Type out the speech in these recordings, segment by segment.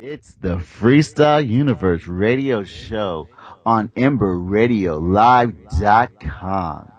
It's the Freestyle Universe radio show on EmberRadioLive.com.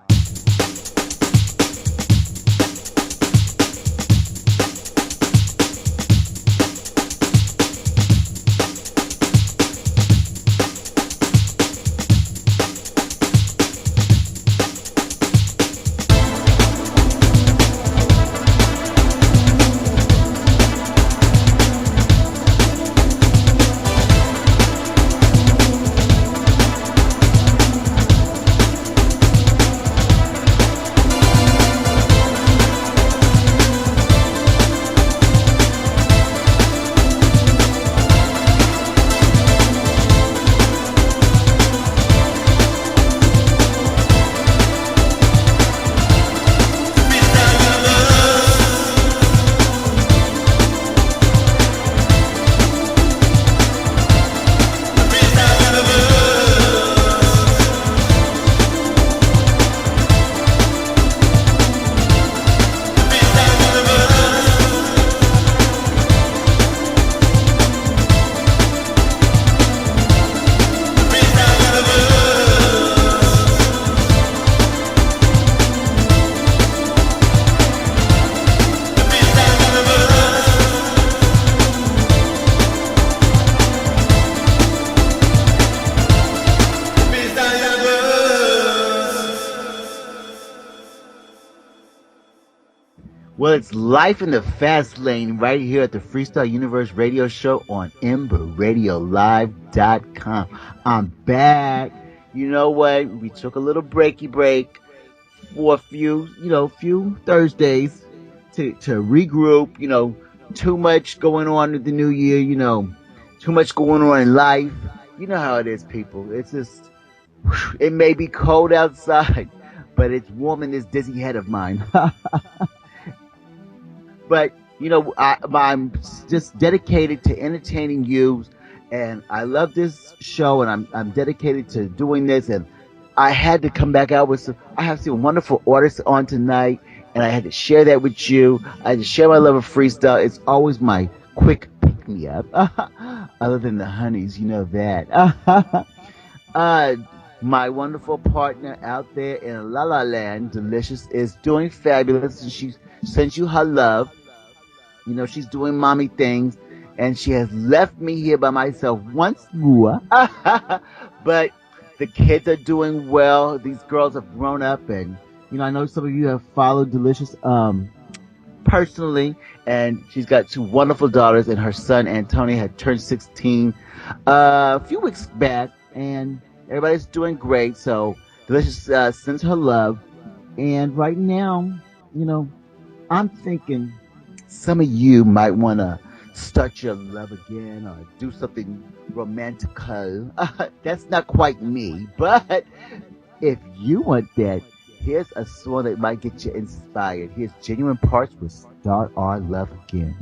Well, it's life in the fast lane right here at the Freestyle Universe radio show on EmberRadioLive.com. I'm back. You know what? We took a little breaky break for a few Thursdays to regroup. Too much going on with the new year. Too much going on in life. You know how it is, people. It's just, it may be cold outside, but it's warm in this dizzy head of mine. But, I'm just dedicated to entertaining you, and I love this show, and I'm dedicated to doing this, and I had to come back out with I have some wonderful artists on tonight, and I had to share that with you. I had to share my love of freestyle. It's always my quick pick-me-up, other than the honeys, you know that. My wonderful partner out there in La La Land, Delicious, is doing fabulous, and she sends you her love. She's doing mommy things, and she has left me here by myself once more. But the kids are doing well. These girls have grown up, and I know some of you have followed Delicious personally, and she's got two wonderful daughters, and her son Antonio had turned 16 a few weeks back, and everybody's doing great. So Delicious sends her love, and right now, I'm thinking some of you might want to start your love again or do something romantical. That's not quite me, but if you want that, here's a song that might get you inspired. Here's Genuine Parts with Start Our Love Again.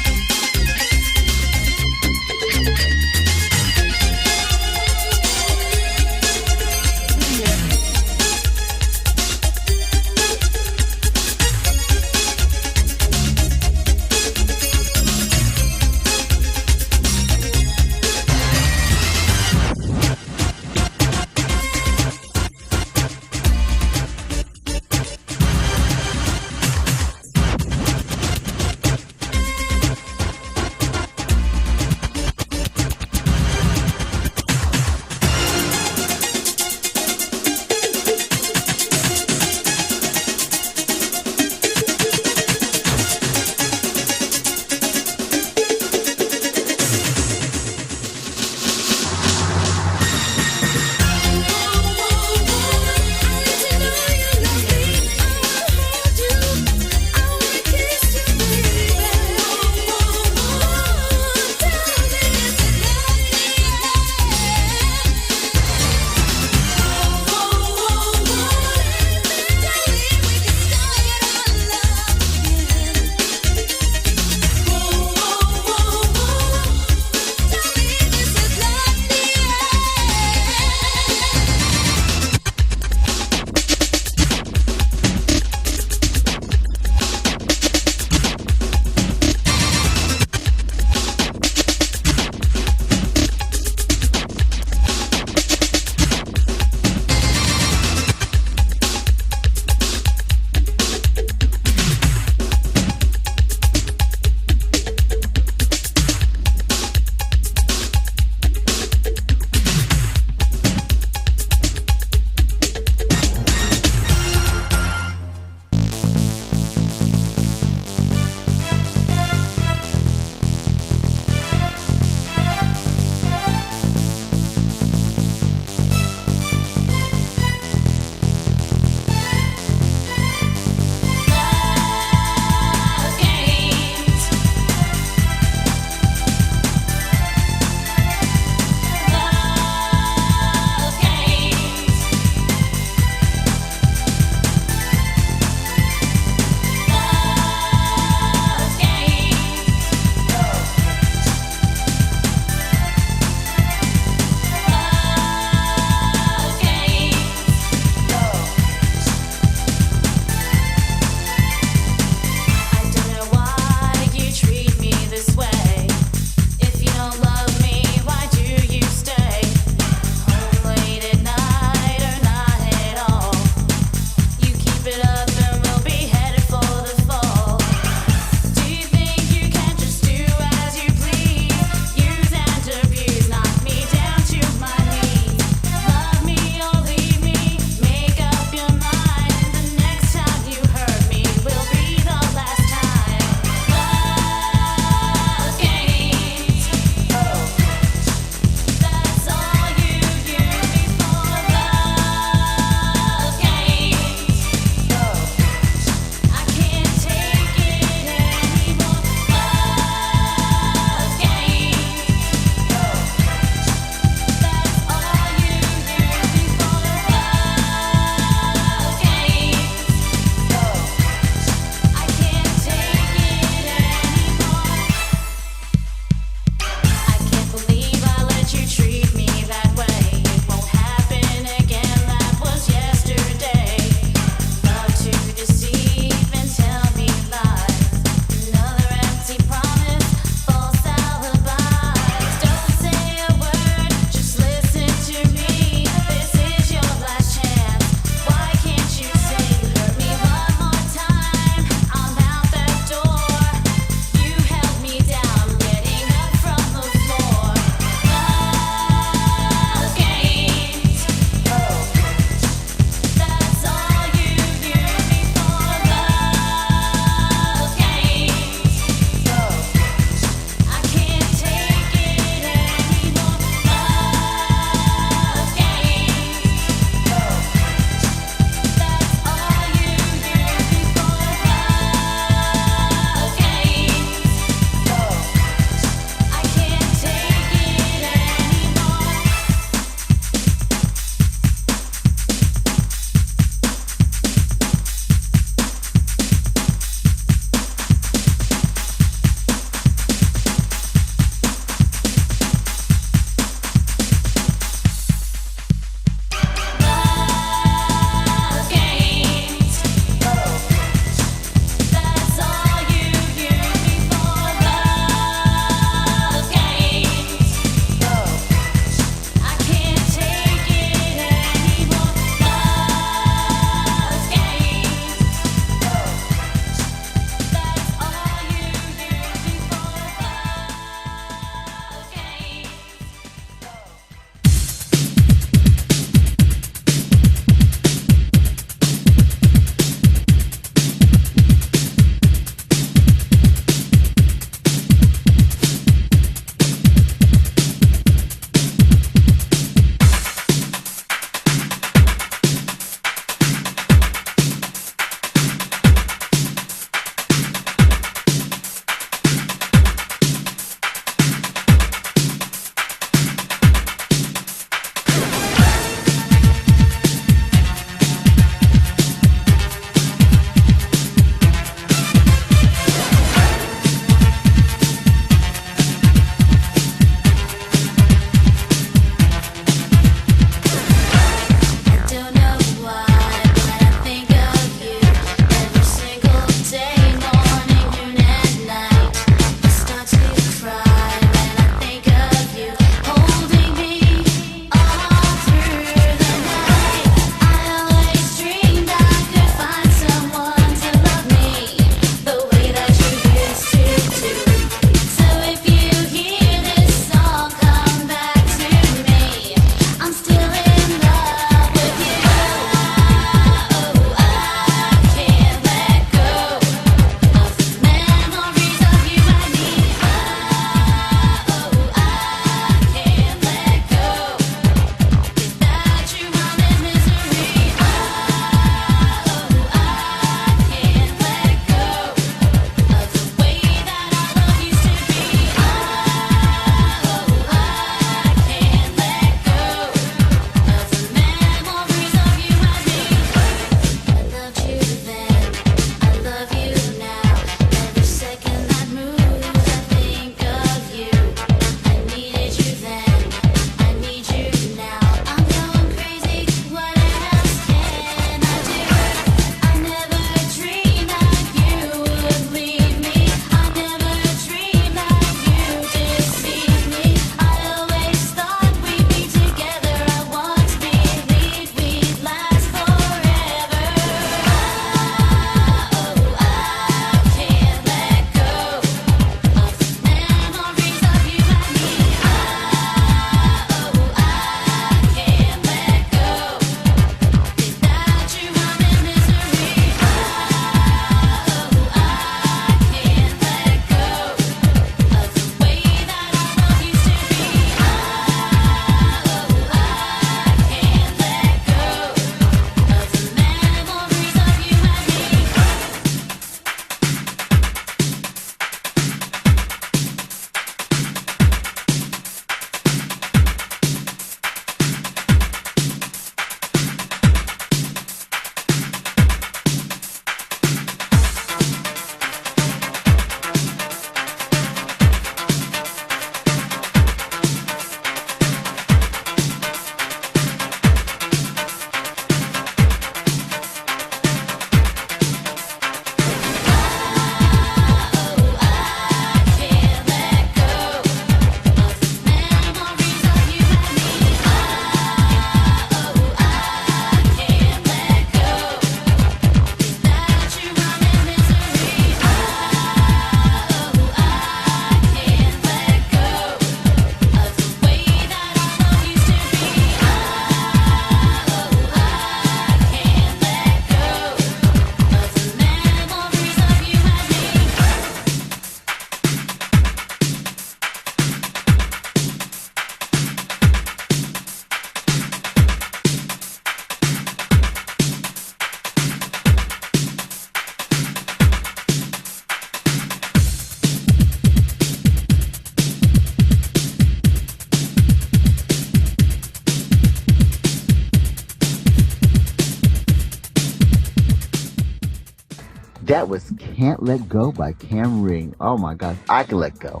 that was Can't Let Go by Cam Ring. Oh my gosh, I can let go.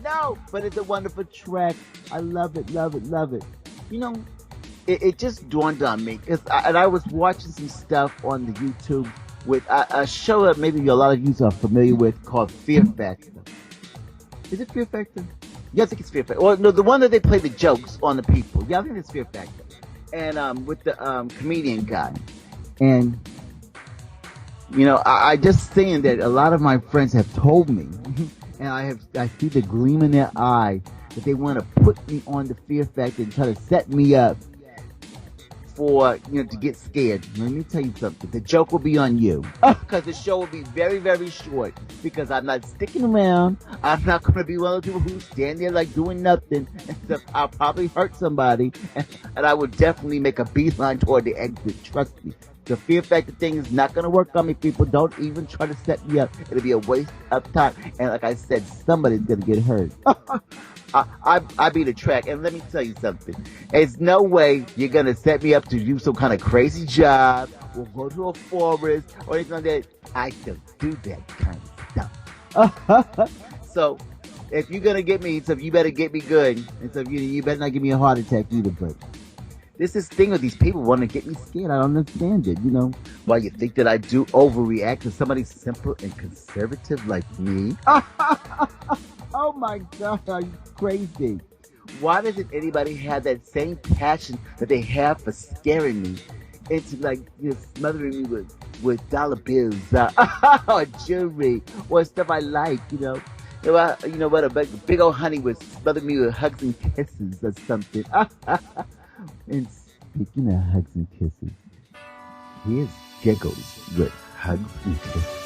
No, but it's a wonderful track. I love it, love it, love it. You know, it just dawned on me. And I was watching some stuff on the YouTube with a show that maybe a lot of you are familiar with called Fear Factor. Is it Fear Factor? Yeah, I think it's Fear Factor. Or no, the one that they play the jokes on the people. Yeah, I think it's Fear Factor. And with the comedian guy. And you know, I just saying that a lot of my friends have told me, and I see the gleam in their eye that they want to put me on the Fear Factor and try to set me up for, you know, to get scared. Let me tell you something. The joke will be on you. Because the show will be very, very short. Because I'm not sticking around. I'm not going to be one of the people who stand there like doing nothing. And I'll probably hurt somebody. And I will definitely make a beeline toward the exit. Trust me. The Fear Factor thing is not going to work on me, people. Don't even try to set me up. It'll be a waste of time. And like I said, somebody's going to get hurt. I beat a track, and let me tell you something. There's no way you're going to set me up to do some kind of crazy job or go to a forest or anything like that. I don't do that kind of stuff. So, if you're going to get me, so you better get me good. And so you better not give me a heart attack either, but this is the thing with these people want to get me scared. I don't understand it, you know. Why you think that I do overreact to somebody simple and conservative like me? Oh my God, are you crazy? Why doesn't anybody have that same passion that they have for scaring me into, like, you know, smothering me with dollar bills or jewelry or stuff I like, you know? You know what? A big old honey would smother me with hugs and kisses or something. And speaking of hugs and kisses, here's Giggles with Hugs and Kisses.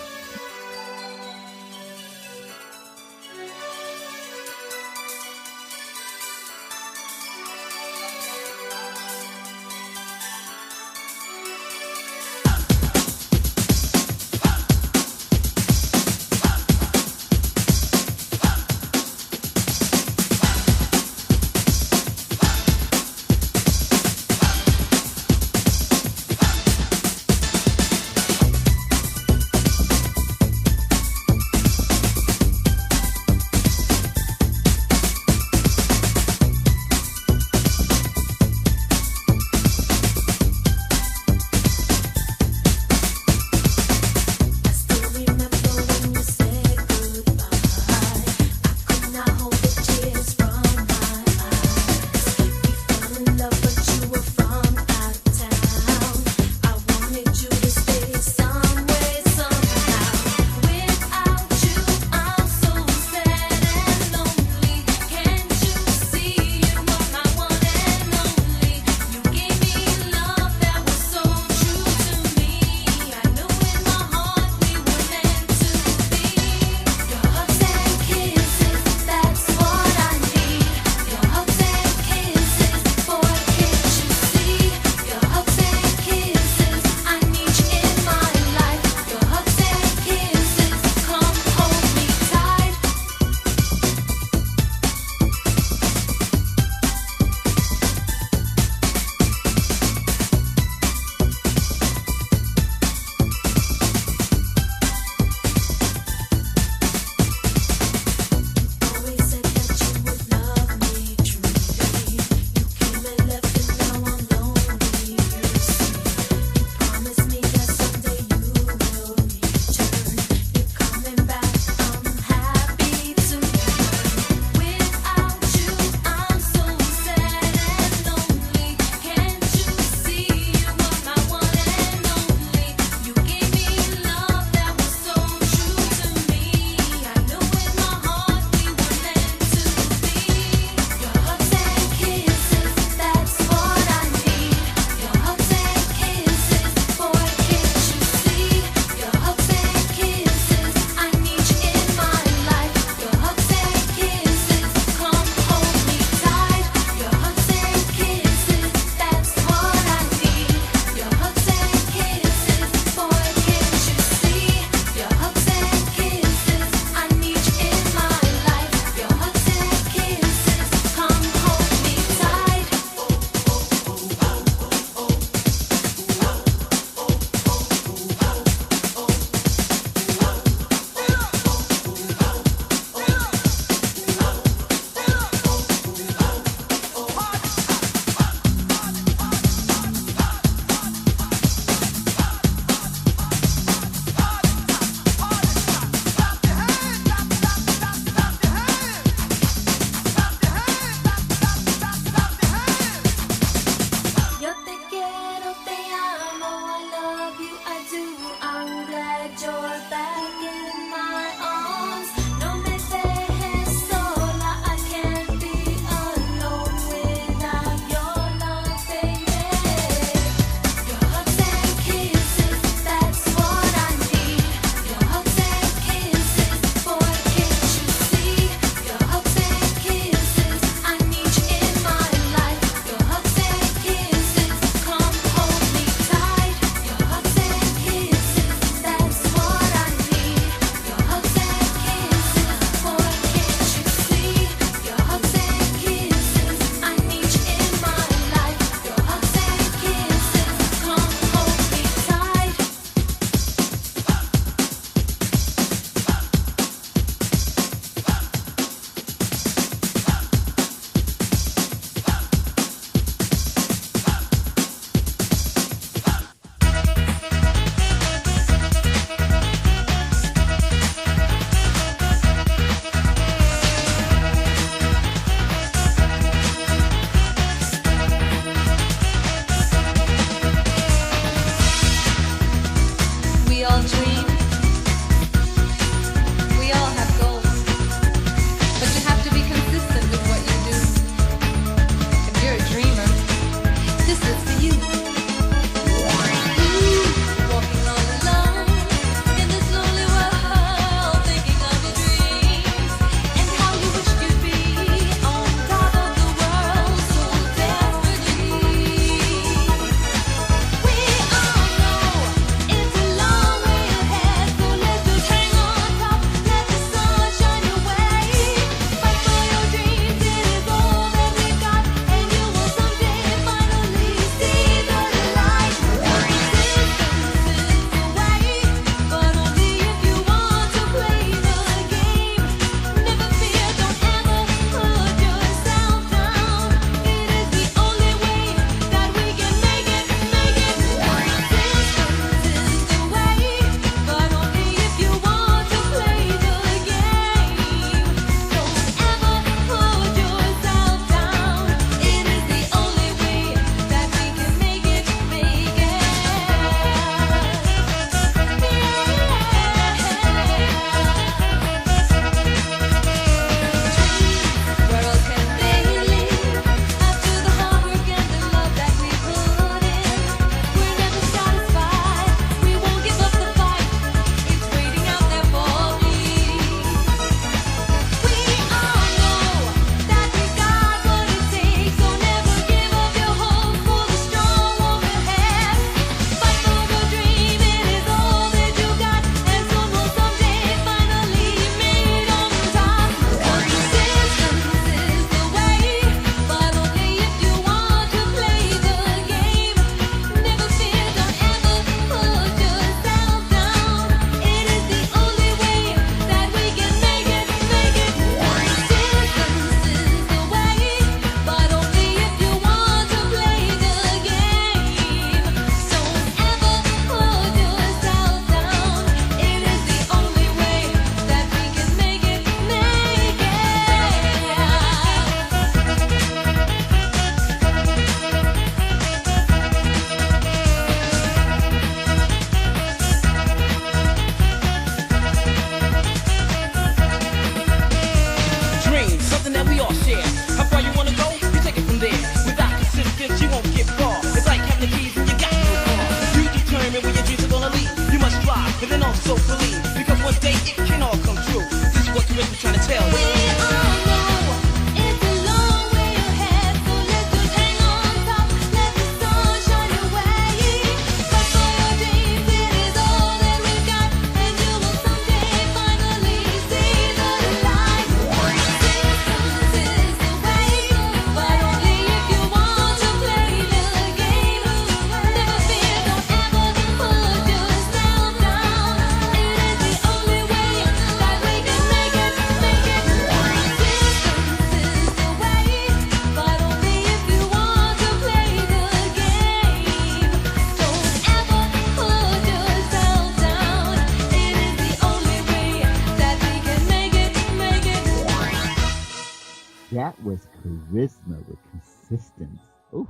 that was charisma with consistence. Ooh.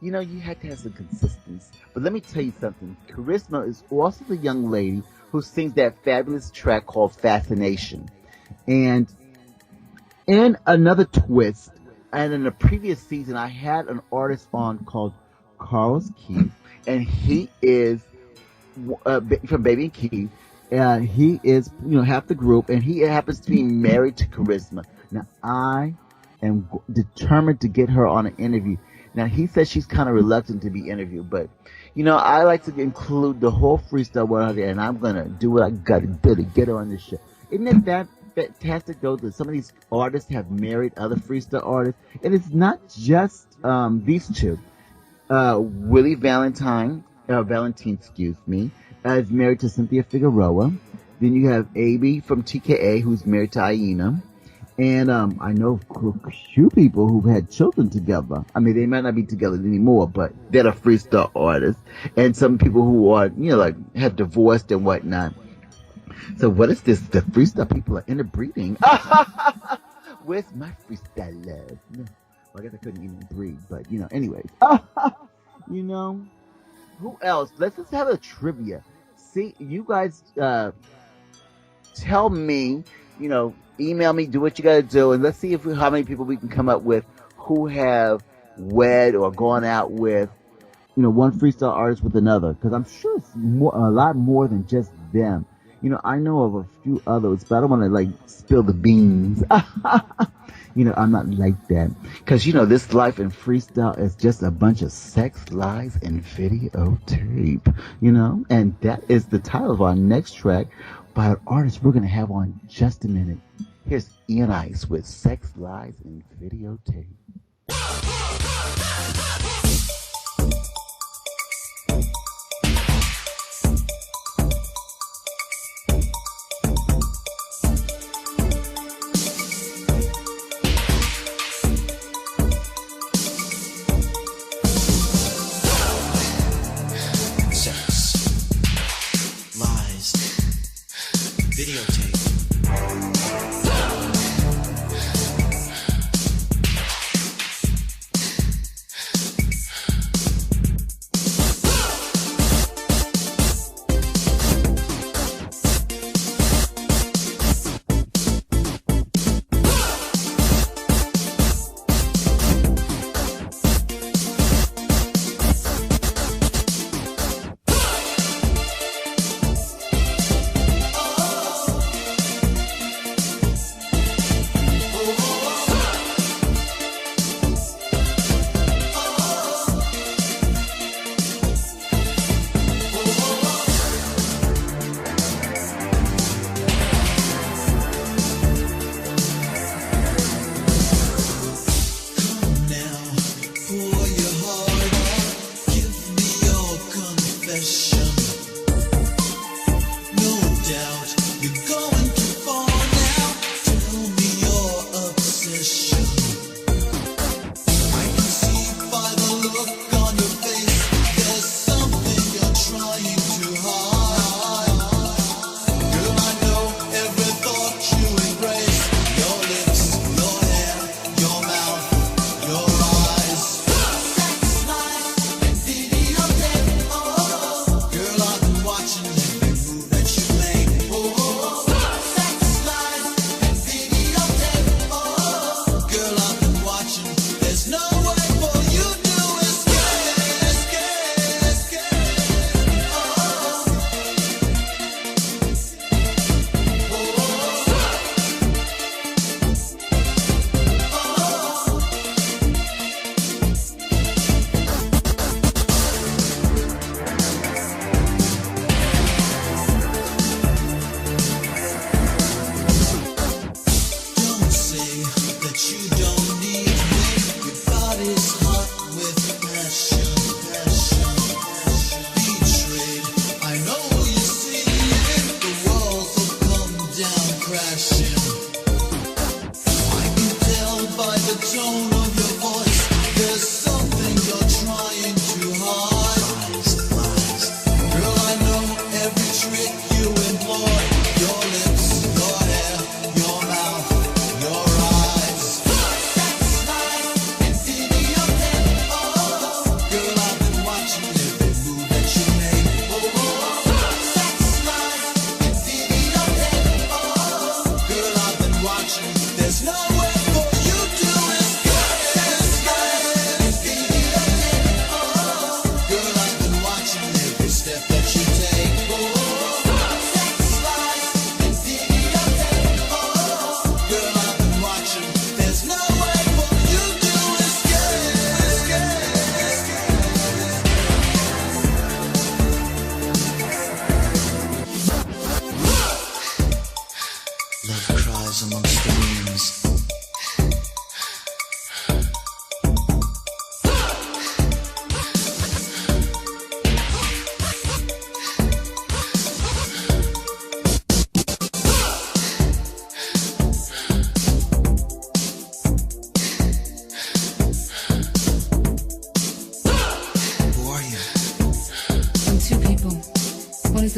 You know, you had to have some consistency. But let me tell you something. Charisma is also the young lady who sings that fabulous track called Fascination. And in another twist, and in the previous season, I had an artist on called Carlos Keith, and he is from Baby and Keith, and he is, half the group, and he happens to be married to Charisma. Now, I am determined to get her on an interview. Now, he says she's kind of reluctant to be interviewed, but, I like to include the whole freestyle world there, and I'm going to do what I got to do to get her on this show. Isn't it that fantastic, though, that some of these artists have married other freestyle artists? And it's not just these two. Willie Valentine, is married to Cynthia Figueroa. Then you have Abe from TKA, who's married to Aina. And I know a few people who've had children together. I mean, they might not be together anymore, but they're the freestyle artists. And some people who are, have divorced and whatnot. So what is this? The freestyle people are interbreeding. Where's my freestyle love? Well, I guess I couldn't even breed, but, anyways. Who else? Let's just have a trivia. See, you guys tell me, email me, do what you got to do, and let's see how many people we can come up with who have wed or gone out with, one freestyle artist with another. Because I'm sure it's a lot more than just them. I know of a few others, but I don't want to, spill the beans. I'm not like that. Because, this life in freestyle is just a bunch of sex, lies, and videotape, And that is the title of our next track by an artist we're going to have on just a minute. Here's Ian Ice with Sex, Lies, and Videotape.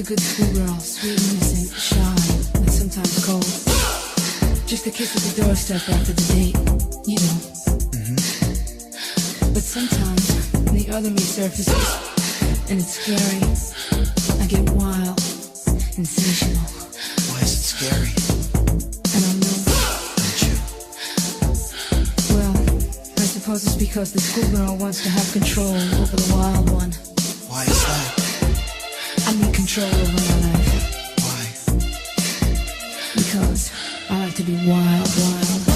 a good schoolgirl, sweet, innocent, shy, but sometimes cold. Just a kiss at the doorstep after the date, you know. But sometimes the other me surfaces, and it's scary. I get wild, sensational. Why is it scary? I don't know. Don't you? Well, I suppose it's because the schoolgirl wants to have control over the wild one. Why is that? I need control over my life. Why? Because I like to be wild, wild.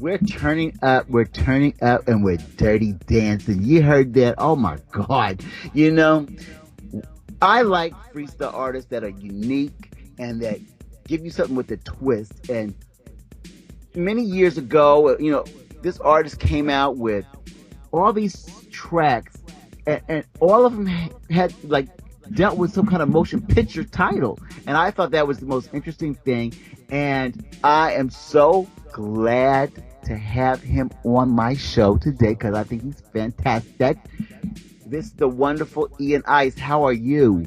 we're turning up, and we're dirty dancing. You heard that? Oh my God. You know, I like freestyle artists that are unique and that give you something with a twist. And many years ago, this artist came out with all these tracks, and all of them had like dealt with some kind of motion picture title, and I thought that was the most interesting thing. And I am so glad to have him on my show today because I think he's fantastic. This is the wonderful Ian Ice. How are you?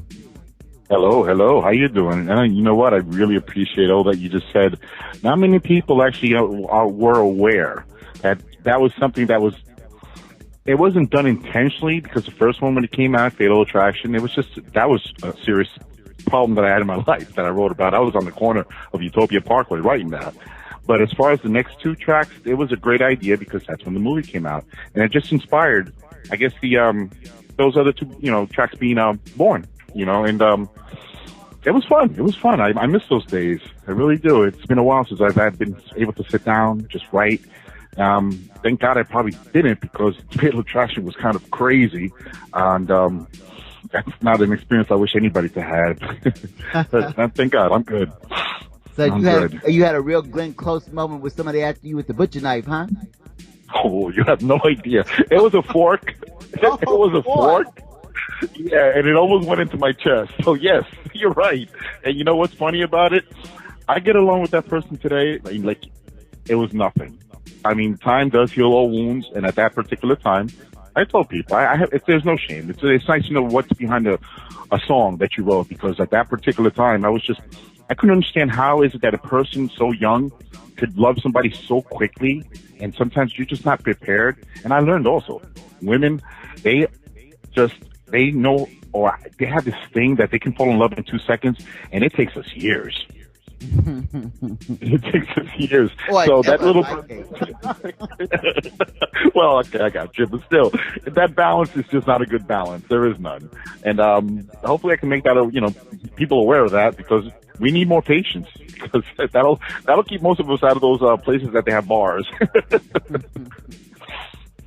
Hello. How you doing? And you know what? I really appreciate all that you just said. Not many people actually were aware that was something that was. It wasn't done intentionally because the first one when it came out, Fatal Attraction, that was a serious problem that I had in my life that I wrote about. I was on the corner of Utopia Parkway writing that. But as far as the next two tracks, it was a great idea because that's when the movie came out, and it just inspired, I guess, those other two, tracks being born, and it was fun. It was fun. I miss those days. I really do. It's been a while since I've been able to sit down, just write. Thank God I probably didn't because Fatal Attraction was kind of crazy, and that's not an experience I wish anybody to have. But thank God I'm good. So you had a real Glenn Close moment with somebody after you with the butcher knife, huh? Oh, you have no idea. It was a fork. It was a fork. Yeah, and it almost went into my chest. So yes, you're right. And you know what's funny about it? I get along with that person today like it was nothing. I mean, time does heal all wounds, and at that particular time, I told people, there's no shame. It's nice to know what's behind a song that you wrote, because at that particular time, I couldn't understand how is it that a person so young could love somebody so quickly, and sometimes you're just not prepared. And I learned also, women, they know, or they have this thing that they can fall in love in 2 seconds, and it takes us years. It takes us years. Boy, so that little well, okay, I got you, but still, that balance is just not a good balance. There is none. And hopefully I can make that people aware of that, because we need more patience, because that'll keep most of us out of those places that they have bars.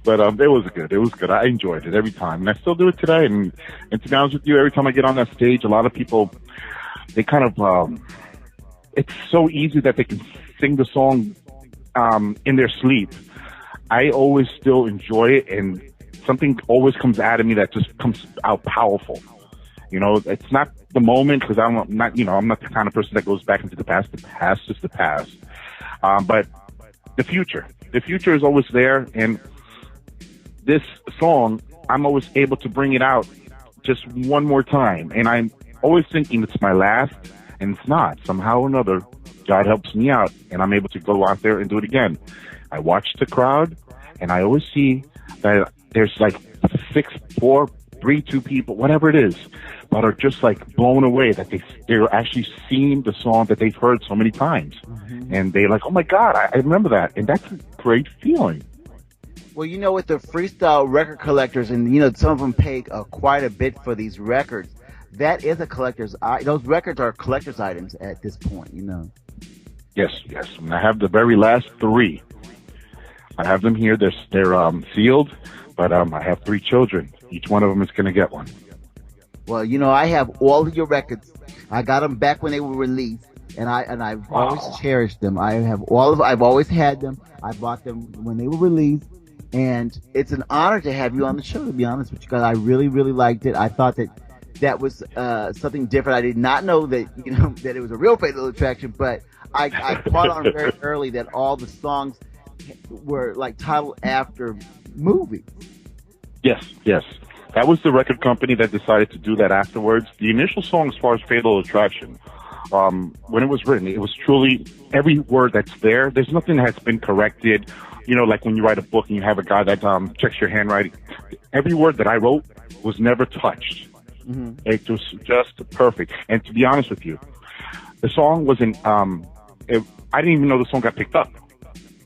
But it was good. It was good. I enjoyed it every time, and I still do it today. And to be honest with you, every time I get on that stage, a lot of people, they kind of it's so easy that they can sing the song in their sleep. I always still enjoy it, and something always comes out of me that just comes out powerful. It's not the moment, because I'm not the kind of person that goes back into the past. The past is the past. But the future is always there, and this song, I'm always able to bring it out just one more time, and I'm always thinking it's my last. And it's not. Somehow or another, God helps me out, and I'm able to go out there and do it again. I watch the crowd, and I always see that there's like 6, 4, 3, 2 people, whatever it is, but are just like blown away that they're actually seeing the song that they've heard so many times. Mm-hmm. And they're like, oh my God, I remember that. And that's a great feeling. Well, with the freestyle record collectors, and some of them pay quite a bit for these records. That is a collector's. Those records are collector's items at this point, Yes. And I have the very last 3. I have them here. They're sealed, but I have 3 children. Each one of them is going to get one. Well, I have all of your records. I got them back when they were released, and I've always cherished them. I've always had them. I bought them when they were released, and it's an honor to have you on the show. To be honest with you, because I really, really liked it. I thought that was something different. I did not know that that it was a real Fatal Attraction, but I caught on very early that all the songs were like titled after movies. Yes. That was the record company that decided to do that afterwards. The initial song, as far as Fatal Attraction, when it was written, it was truly every word that's there. There's nothing that's been corrected. Like when you write a book and you have a guy that checks your handwriting. Every word that I wrote was never touched. Mm-hmm. It was just perfect. And to be honest with you, the song wasn't, I didn't even know the song got picked up.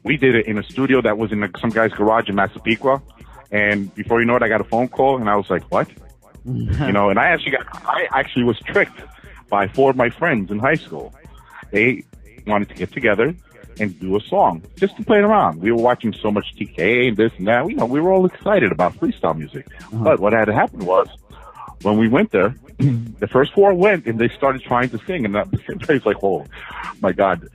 We did it in a studio that was in some guy's garage in Massapequa. And before you know it, I got a phone call, and I was like, what? And I actually was tricked by 4 of my friends in high school. They wanted to get together and do a song just to play it around. We were watching so much TK and this and that. We were all excited about freestyle music. But what had to happen was when we went there, the first 4 went and they started trying to sing, and everybody's like, "Oh my God,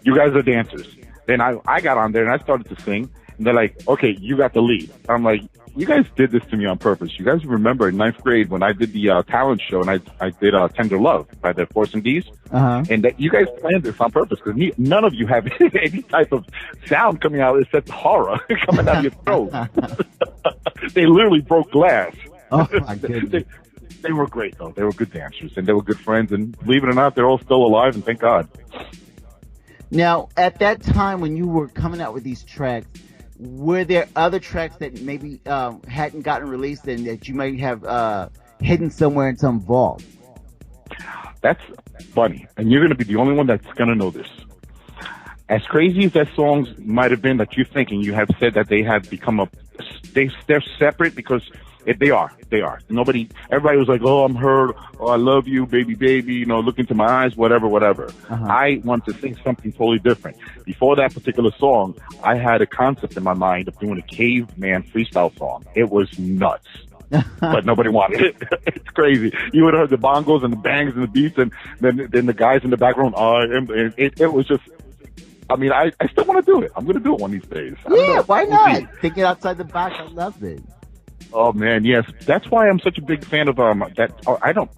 you guys are dancers." Then I got on there and I started to sing, and they're like, "Okay, you got the lead." I'm like, "You guys did this to me on purpose." You guys remember in 9th grade when I did the talent show and I did Tender Love by the Force and D's, and that you guys planned this on purpose because none of you have any type of sound coming out except horror coming out of your throat. They literally broke glass. Oh my goodness. They were great though. They were good dancers and they were good friends, and believe it or not, they're all still alive, and thank God. Now, at that time when you were coming out with these tracks, were there other tracks that maybe hadn't gotten released and that you might have hidden somewhere in some vault? That's funny, and you're going to be the only one that's going to know this. As crazy as that songs might have been that you think, and you have said that they have become they're separate because they are. Everybody was like, "Oh, I'm hurt. Oh, I love you, baby, baby. Look into my eyes, whatever." I want to sing something totally different. Before that particular song, I had a concept in my mind of doing a caveman freestyle song. It was nuts. But nobody wanted it. It's crazy. You would have heard the bongos and the bangs and the beats, and then the guys in the background. It was just. I mean, I still want to do it. I'm going to do it one of these days. Yeah, why not? Thinking outside the box, I love it. Oh man, yes. That's why I'm such a big fan of that.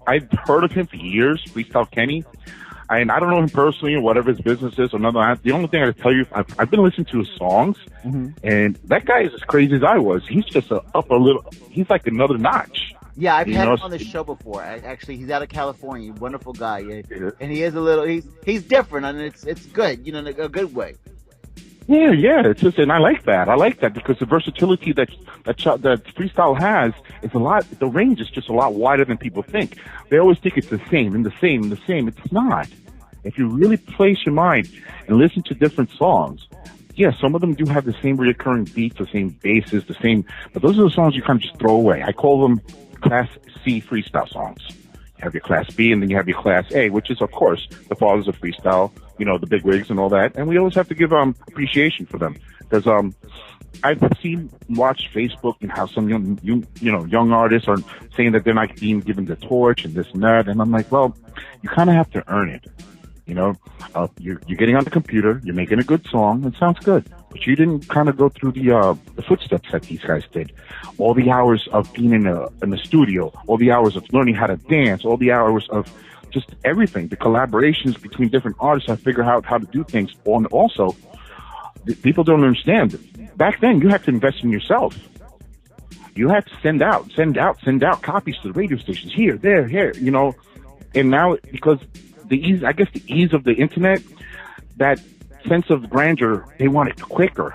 I've heard of him for years, Freestyle Kenny. And I don't know him personally or whatever his business is or nothing. The only thing I can tell you, I've been listening to his songs, and that guy is as crazy as I was. He's just he's like another notch. Yeah, I've had him on the show before. Actually, he's out of California. Wonderful guy. Yeah. And he is he's different, and it's good, in a good way. Yeah. It's just, and I like that because the versatility that freestyle has is a lot. The range is just a lot wider than people think. They always think it's the same and the same and the same. It's not. If you really place your mind and listen to different songs, yeah, some of them do have the same recurring beats, the same basses, but those are the songs you kind of just throw away. I call them Class C freestyle songs. You have your Class B, and then you have your Class A, which is, of course, the fathers of freestyle, the big wigs and all that. And we always have to give appreciation for them. Because I've watched Facebook and how some young artists are saying that they're not being given the torch and this and that. And I'm like, well, you kind of have to earn it. You're getting on the computer, you're making a good song, it sounds good, but you didn't kind of go through the footsteps that these guys did. All the hours of being in the studio, all the hours of learning how to dance, all the hours of just everything, the collaborations between different artists. I figure out how to do things. And also, people don't understand. Back then, you had to invest in yourself. You had to send out copies to the radio stations, here, there, here, and now because the ease of the internet, that sense of grandeur, they want it quicker.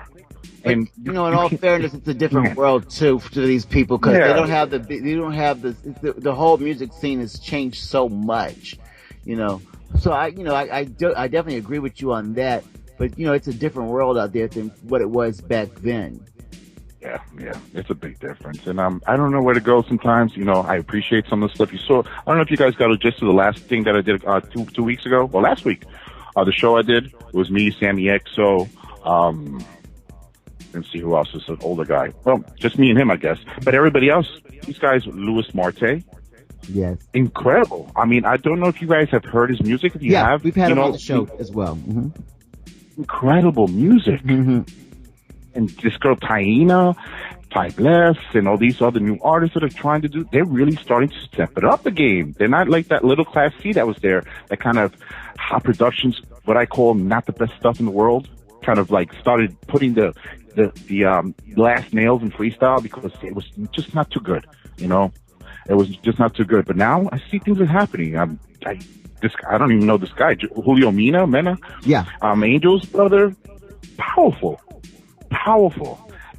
And in all fairness, it's a different world too for these people because they don't have the whole music scene has changed so much, So I definitely agree with you on that. But it's a different world out there than what it was back then. Yeah, it's a big difference, and I don't know where to go sometimes. I appreciate some of the stuff you saw. I don't know if you guys got a gist of the last thing that I did 2 weeks ago. Well, last week, the show I did was me, Sammy XO. Let's see who else is an older guy. Well, just me and him, I guess. But everybody else, these guys, Louis Marte. Yes. Incredible. I mean, I don't know if you guys have heard his music. If you have, we've had him on the show as well. Incredible music. And this girl Taina, Ty Bless, and all these other new artists that are trying to do, they're really starting to step it up the game. They're not like that little Class C that was there, that kind of hot productions, what I call not the best stuff in the world, kind of like started putting the last nails in freestyle because it was just not too good, It was just not too good. But now I see things are happening. I don't even know this guy, Julio Mena. Yeah. Angel's brother, powerful.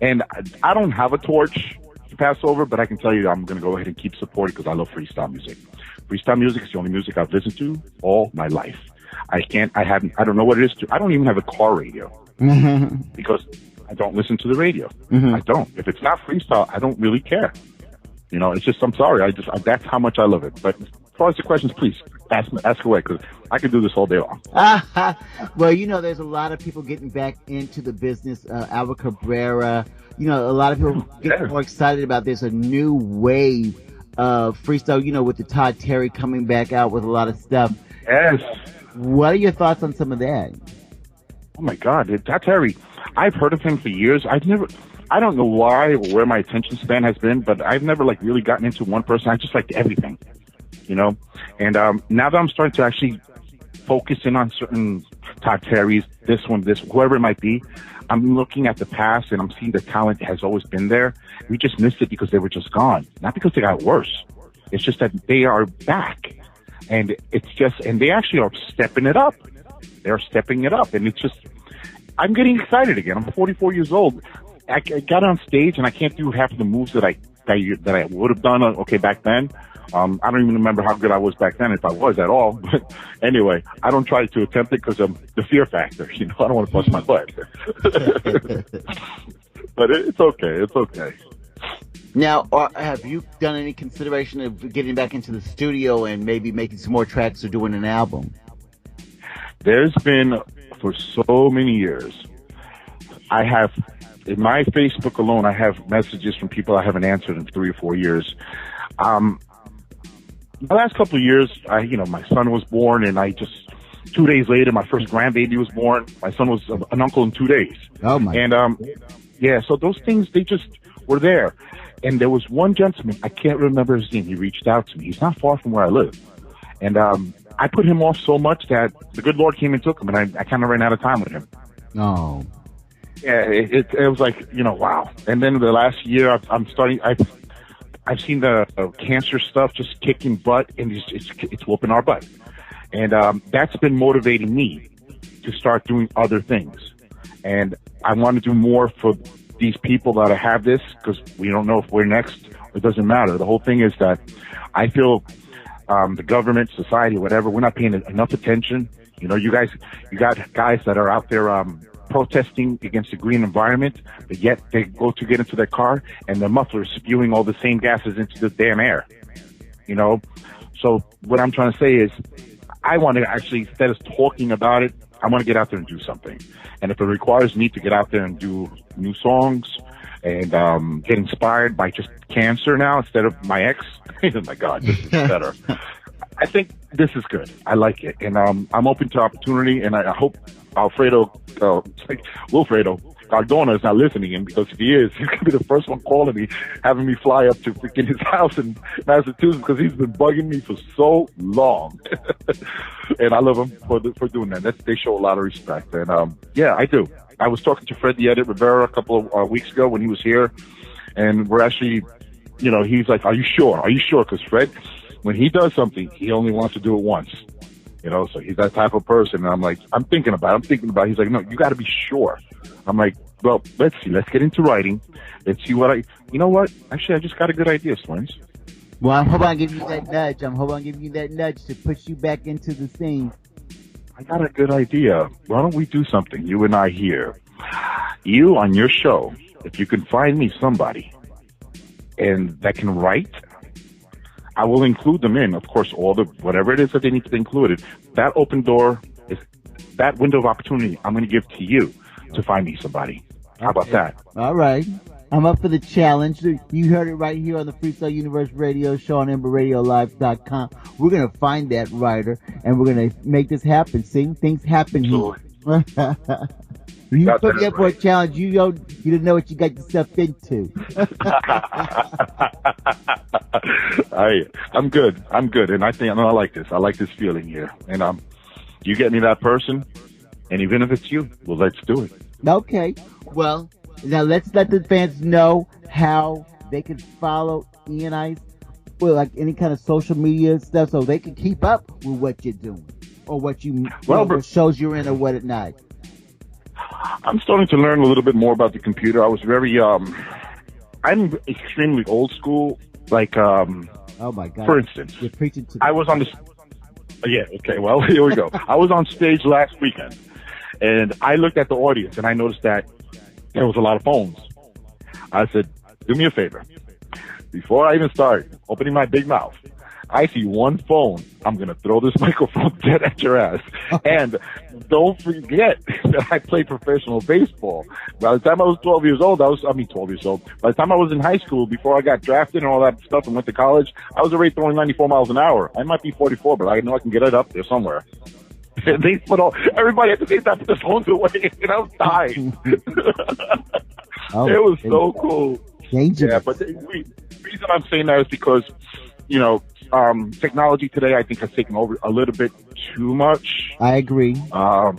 And I don't have a torch to pass over, but I can tell you I'm going to go ahead and keep supporting because I love freestyle music. Freestyle music is the only music I've listened to all my life. I don't know what it is. I don't even have a car radio because I don't listen to the radio. I don't. If it's not freestyle, I don't really care. It's just, I'm sorry. That's how much I love it. But far as the questions, please ask away, because I could do this all day long. Well, there's a lot of people getting back into the business. Albert Cabrera, a lot of people getting more excited about there's a new wave of freestyle, with the Todd Terry coming back out with a lot of stuff. Yes. What are your thoughts on some of that? Oh my God, Todd Terry. I've heard of him for years. I don't know why or where my attention span has been, but I've never really gotten into one person. I just liked everything, And now that I'm starting to actually focus in on certain Todd Terrys, this one, whoever it might be, I'm looking at the past and I'm seeing the talent has always been there. We just missed it because they were just gone, not because they got worse. It's just that they are back, and they actually are stepping it up. They're stepping it up, and it's just, I'm getting excited again. I'm 44 years old. I got on stage and I can't do half of the moves that I would have done back then. I don't even remember how good I was back then, if I was at all. But anyway, I don't try to attempt it because of the fear factor. I don't want to bust my butt. But it's okay. It's okay. Now, have you done any consideration of getting back into the studio and maybe making some more tracks or doing an album? There's been, for so many years, I have, in my Facebook alone, I have messages from people I haven't answered in 3 or 4 years. The last couple of years, my son was born, and 2 days later, my first grandbaby was born. My son was an uncle in 2 days. Oh my! And so those things, they just were there. And there was one gentleman, I can't remember his name. He reached out to me. He's not far from where I live, and I put him off so much that the good Lord came and took him, and I kind of ran out of time with him. Oh. Yeah, it was like, wow. And then the last year, I've seen the cancer stuff just kicking butt, and it's whooping our butt. And that's been motivating me to start doing other things. And I want to do more for these people that have this, because we don't know if we're next. It doesn't matter. The whole thing is that I feel the government, society, whatever, we're not paying enough attention. You got guys that are out there protesting against the green environment, but yet they go to get into their car and their muffler is spewing all the same gases into the damn air. So what I'm trying to say is, I want to actually, instead of talking about it, I want to get out there and do something. And if it requires me to get out there and do new songs and get inspired by just cancer now instead of my ex, oh my God, this is better. I think this is good. I like it. And I'm open to opportunity, and I hope Wilfredo Cardona is not listening in, because if he is, he's going to be the first one calling me, having me fly up to freaking his house in Massachusetts, because he's been bugging me for so long. And I love him for doing that. They show a lot of respect. And I do. I was talking to Fred the Edit Rivera a couple of weeks ago when he was here, and we're actually, he's like, are you sure? Are you sure? Because Fred, when he does something, he only wants to do it once. So he's that type of person. And I'm like, I'm thinking about it. He's like, no, you got to be sure. I'm like, well, let's see. Let's get into writing. Let's see you know what? Actually, I just got a good idea, Swins. Well, I'm hoping I give you that nudge. I'm hoping I give you that nudge to push you back into the scene. I got a good idea. Why don't we do something, you and I here? You on your show, if you can find me somebody and that can write, I will include them in, of course, whatever it is that they need to be included. That open door is that window of opportunity I'm going to give to you to find me somebody. How about that? All right. I'm up for the challenge. You heard it right here on the Freestyle Universe Radio Show on EmberRadioLive.com. We're going to find that writer, and we're going to make this happen. See? Things happen here. You put me up for a challenge, you didn't know what you got yourself into. I'm good. And I like this. I like this feeling here. And you get me that person, and even if it's you, well, let's do it. Okay. Well, now let's let the fans know how they can follow Ian Ice, or like any kind of social media stuff, so they can keep up with what you're doing or what what shows you're in or what at night. I'm starting to learn a little bit more about the computer. I was very, I'm extremely old school. Like, oh my God. For instance, you're preaching to I was on okay, well, here we go. I was on stage last weekend, and I looked at the audience, and I noticed that there was a lot of phones. I said, do me a favor. Before I even start opening my big mouth, I see one phone, I'm going to throw this microphone dead at your ass. And don't forget that I played professional baseball. By the time I was 12 years old, 12 years old. By the time I was in high school, before I got drafted and all that stuff and went to college, I was already throwing 94 miles an hour. I might be 44, but I know I can get it up there somewhere. Everybody at the same time put their phones away, and I was dying. It was so cool. Dangerous. Yeah, but the reason I'm saying that is because, technology today, I think, has taken over a little bit too much. I agree. For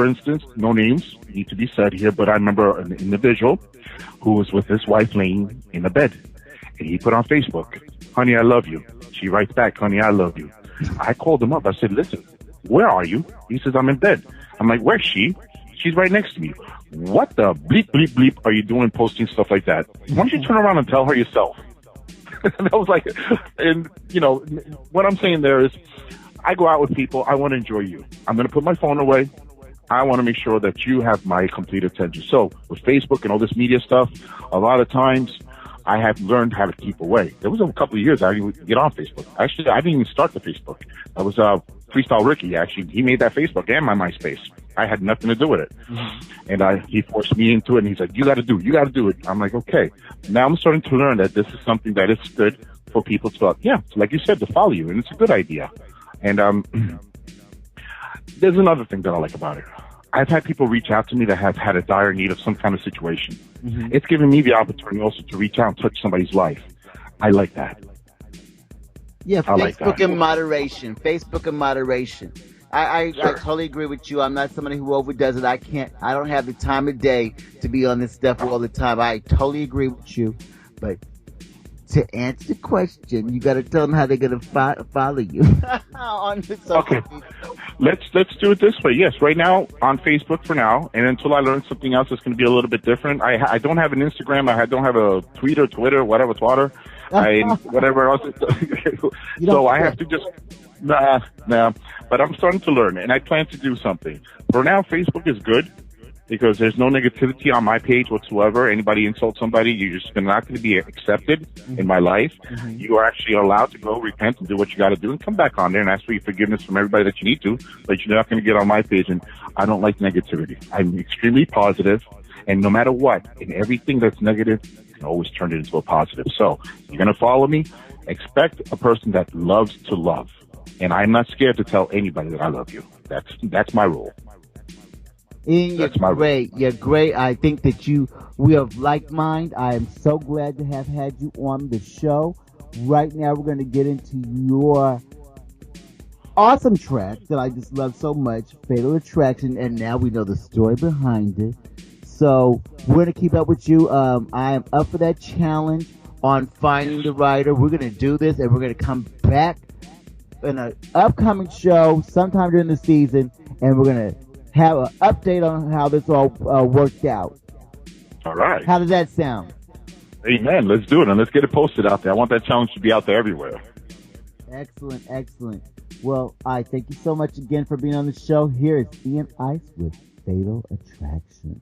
instance, no names need to be said here, but I remember an individual who was with his wife laying in the bed, and he put on Facebook, "Honey, I love you." She writes back, "Honey, I love you." I called him up. I said, "Listen, where are you?" He says, "I'm in bed." I'm like, "Where's she?" "She's right next to me." "What the bleep, bleep, bleep are you doing posting stuff like that? Why don't you turn around and tell her yourself?" And I was like, what I'm saying there is, I go out with people. I want to enjoy you. I'm going to put my phone away. I want to make sure that you have my complete attention. So with Facebook and all this media stuff, a lot of times I have learned how to keep away. There was a couple of years I didn't even get on Facebook. Actually, I didn't even start the Facebook. That was Freestyle Ricky. Actually, he made that Facebook and my MySpace. I had nothing to do with it. Mm-hmm. And he forced me into it, and he's like, you got to do it. I'm like, okay. Now I'm starting to learn that this is something that is good for people to, like you said, to follow you, and it's a good idea. And there's another thing that I like about it. I've had people reach out to me that have had a dire need of some kind of situation. Mm-hmm. It's given me the opportunity also to reach out and touch somebody's life. I like that. Yeah, I like Facebook that. and moderation. Facebook and moderation. I totally agree with you. I'm not somebody who overdoes it. I don't have the time of day to be on this stuff all the time. I totally agree with you. But to answer the question, you got to tell them how they're going to follow you. Okay. Let's do it this way. Yes, right now on Facebook for now, and until I learn something else that's going to be a little bit different. I don't have an Instagram. I don't have a Twitter, whatever, whatever else. So I have to just nah. But I'm starting to learn, and I plan to do something. For now, Facebook is good because there's no negativity on my page whatsoever. Anybody insults somebody, you're just not going to be accepted in my life. Mm-hmm. You are actually allowed to go repent and do what you got to do and come back on there and ask for your forgiveness from everybody that you need to, but you're not going to get on my page. And I don't like negativity. I'm extremely positive, and no matter what, in everything that's negative, you can always turn it into a positive. So you're going to follow me. Expect a person that loves to love. And I'm not scared to tell anybody that I love you. That's my rule. And you're great. You're great. I think that we are of like mind. I am so glad to have had you on the show. Right now, we're going to get into your awesome track that I just love so much, Fatal Attraction, and now we know the story behind it. So we're going to keep up with you. I am up for that challenge on finding the writer. We're going to do this, and we're going to come back in an upcoming show sometime during the season, and we're going to have an update on how this all worked out. All right. How does that sound? Amen. Let's do it, and let's get it posted out there. I want that challenge to be out there everywhere. Excellent, excellent. Well, I thank you so much again for being on the show. Here is Ian Ice with Fatal Attraction.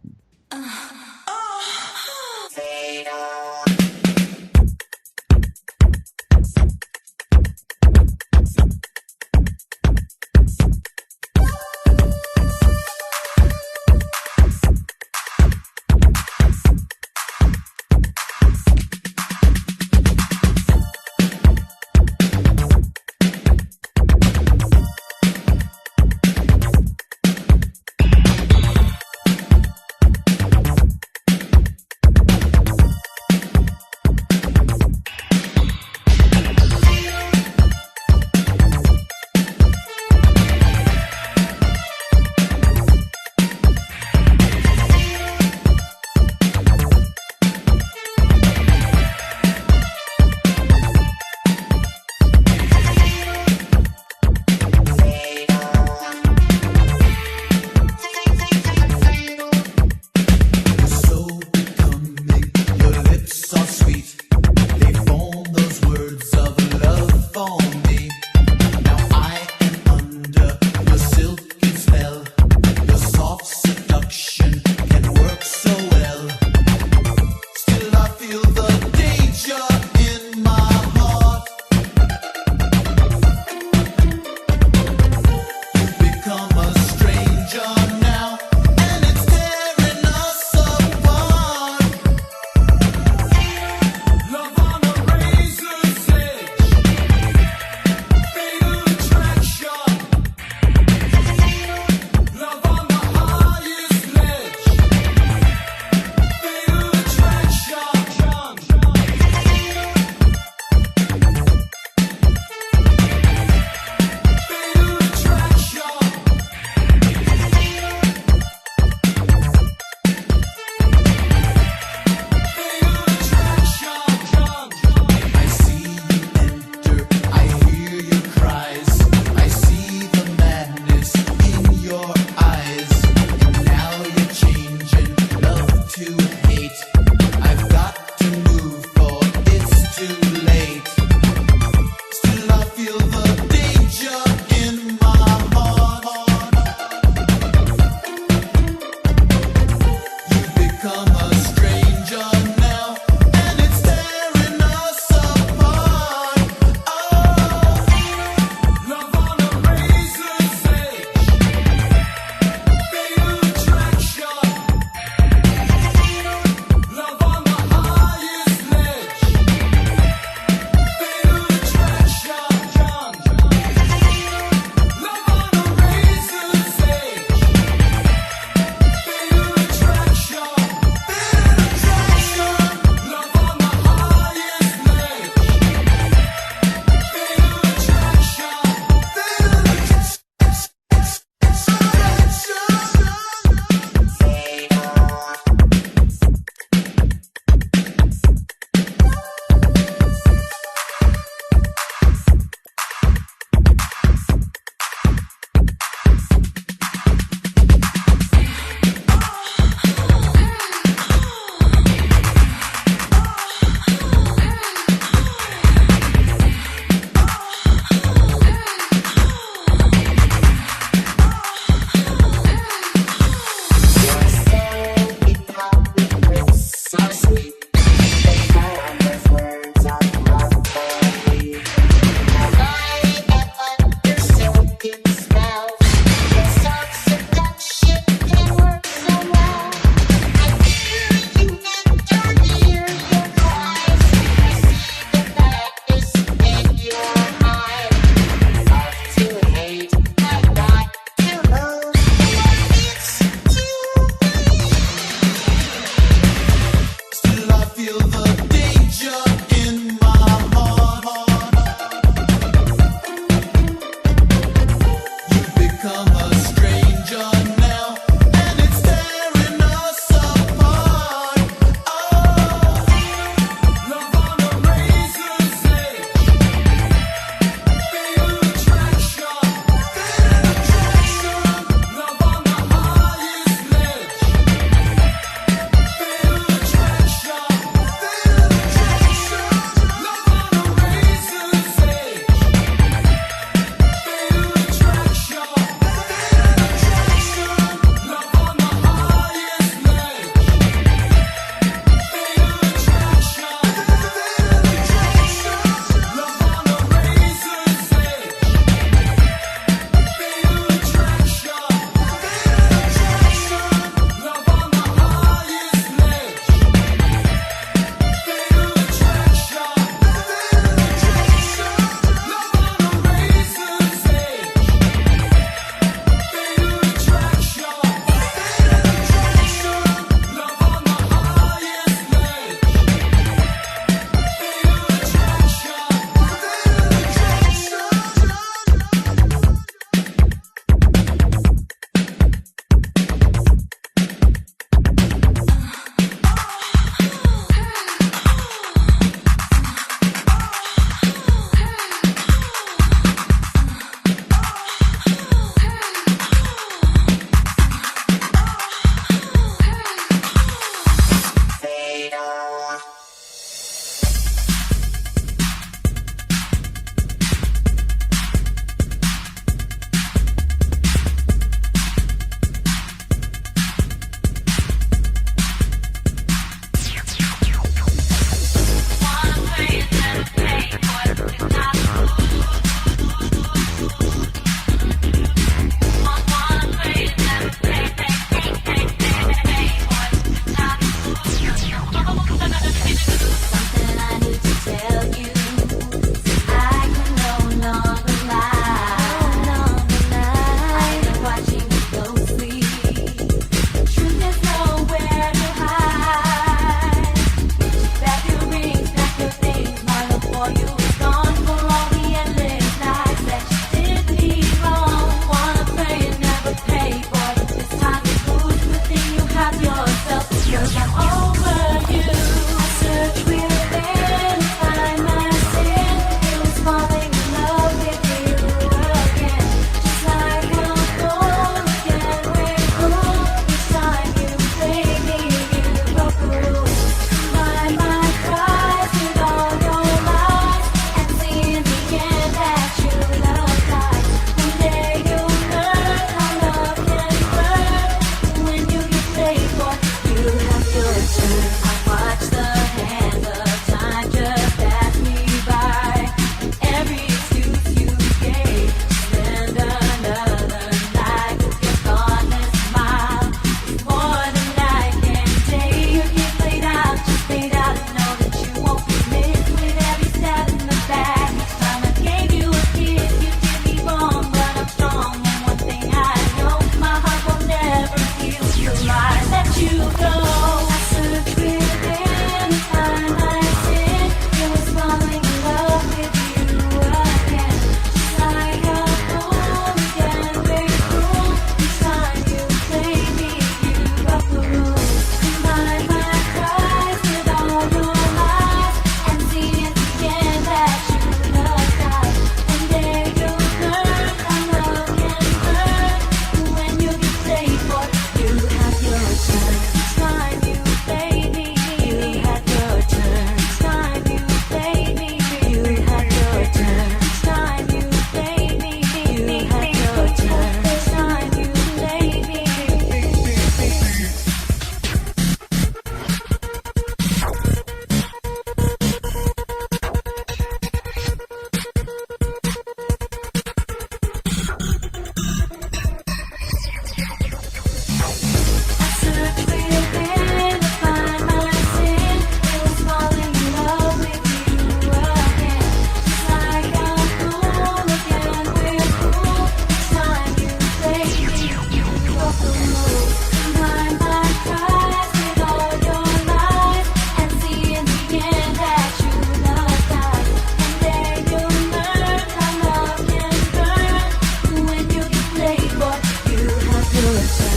You have to listen.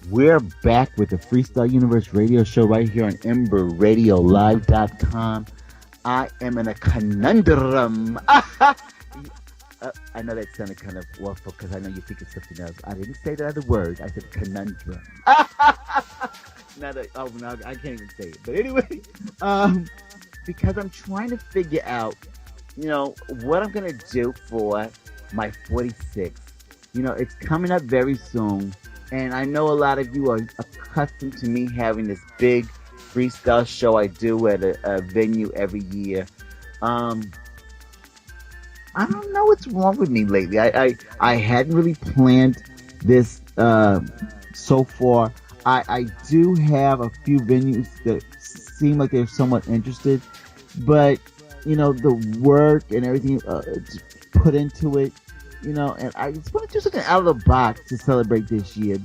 We're back with the Freestyle Universe radio show right here on EmberRadioLive.com. I am in a conundrum. I know that sounded kind of awful because I know you think it's something else. I didn't say that other word. I said conundrum. No, I can't even say it. But anyway, because I'm trying to figure out, what I'm going to do for my 46. It's coming up very soon. And I know a lot of you are accustomed to me having this big freestyle show I do at a venue every year. I don't know what's wrong with me lately. I hadn't really planned this so far. I do have a few venues that seem like they're somewhat interested, but the work and everything put into it. And I just want to do something out of the box to celebrate this year.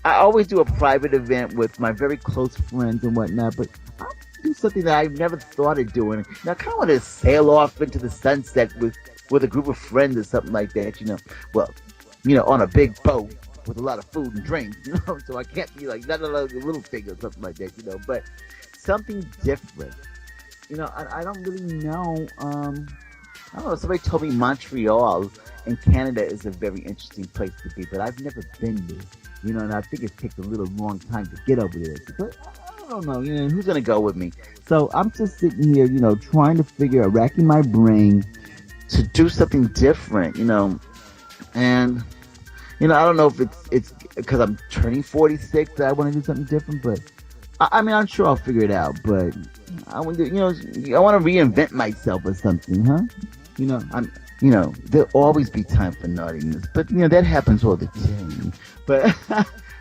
I always do a private event with my very close friends and whatnot, but I'll do something that I've never thought of doing. I kind of want to sail off into the sunset with a group of friends or something like that, on a big boat with a lot of food and drink, so I can't be like not a little thing or something like that, but something different. I don't really know. I don't know, somebody told me Montreal in Canada is a very interesting place to be, but I've never been there, and I think it takes a little long time to get over there. But I don't know, who's going to go with me? So I'm just sitting here, trying to figure out, racking my brain to do something different, and, I don't know if it's because I'm turning 46 that I want to do something different, but I'm sure I'll figure it out, but I want to, I want to reinvent myself or something, huh? There'll always be time for naughtiness, but that happens all the time. But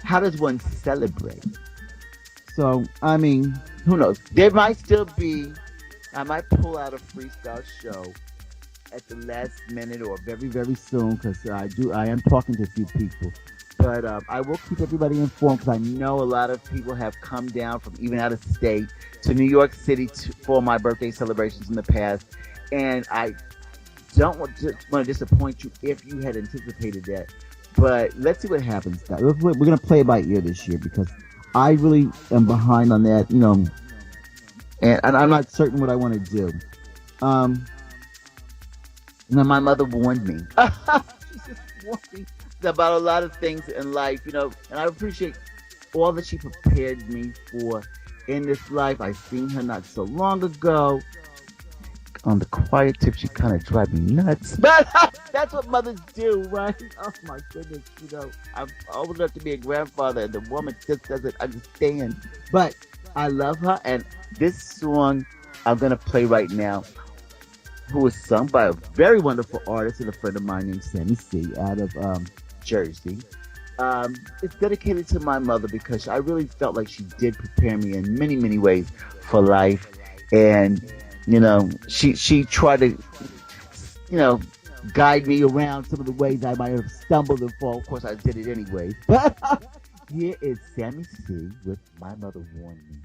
how does one celebrate? So, who knows? There might still be, I might pull out a freestyle show at the last minute or very, very soon, because I am talking to a few people. But I will keep everybody informed, because I know a lot of people have come down from even out of state to New York City for my birthday celebrations in the past. And I don't want to disappoint you if you had anticipated that. But let's see what happens, guys. We're going to play it by ear this year, because I really am behind on that, and I'm not certain what I want to do. My mother warned me. She just warned me about a lot of things in life, and I appreciate all that she prepared me for in this life. I seen her not so long ago. On the quiet tip, she kind of drives me nuts. But that's what mothers do, right? Oh my goodness, I'm old enough to be a grandfather, and the woman just doesn't understand. But I love her, and this song I'm gonna play right now, who is sung by a very wonderful artist and a friend of mine named Sammy C out of Jersey. It's dedicated to my mother, because I really felt like she did prepare me in many, many ways for life. And, she tried to, guide me around some of the ways I might have stumbled and fall. Of course, I did it anyway. But here is Sammy C with My Mother Warned Me.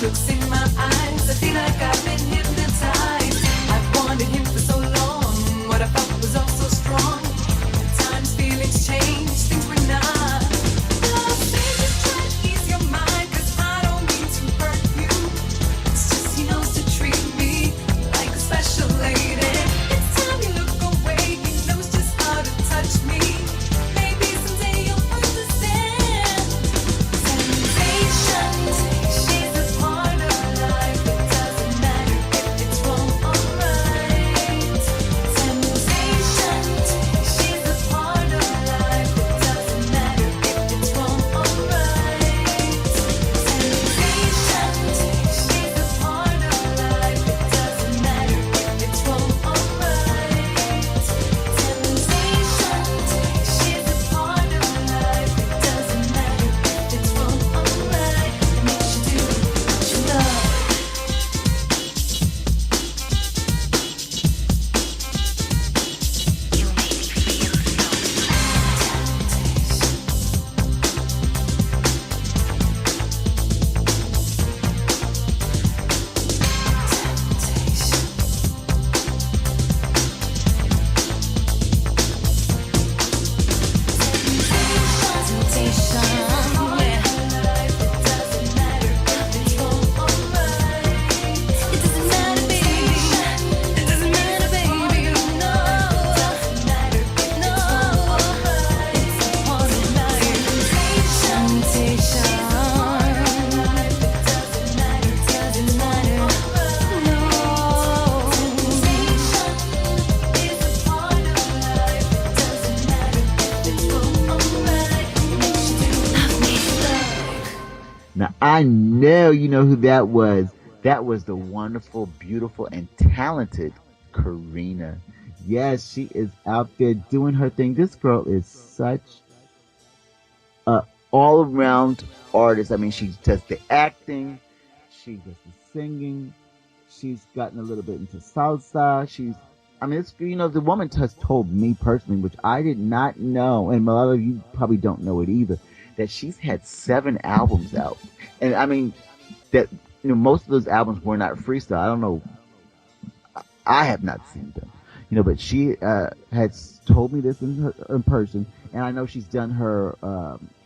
looks in my eyes, I feel like I've been hypnotized. I've wanted him for so long. What I felt was all so strong. At times feelings change, things were not. Love says just try to ease your mind, 'cause I don't mean to hurt you. It's just he knows to treat me like a special lady. It's time you look away, he knows just how to touch me. Maybe someday you'll understand. Temptation, she's a part of life. It doesn't matter if it's wrong or right. Temptation, she's a part of life. It doesn't matter if it's wrong or right. Temptation, she's a part of life. It doesn't matter if it's wrong or right. Temptation, she's a part of life. It doesn't matter if it's wrong or right. It makes you do what you love. Now, I know you know who that was. That was the wonderful, beautiful, and talented Karina. Yes, she is out there doing her thing. This girl is such a all-around artist. I mean, she does the acting, she does the singing, she's gotten a little bit into salsa. I mean, it's, the woman has told me personally, which I did not know, and a lot of you probably don't know it either, that she's had 7 albums out. And I mean, that, most of those albums were not freestyle. I don't know. I have not seen them, but she has told me this in person, and I know she's done her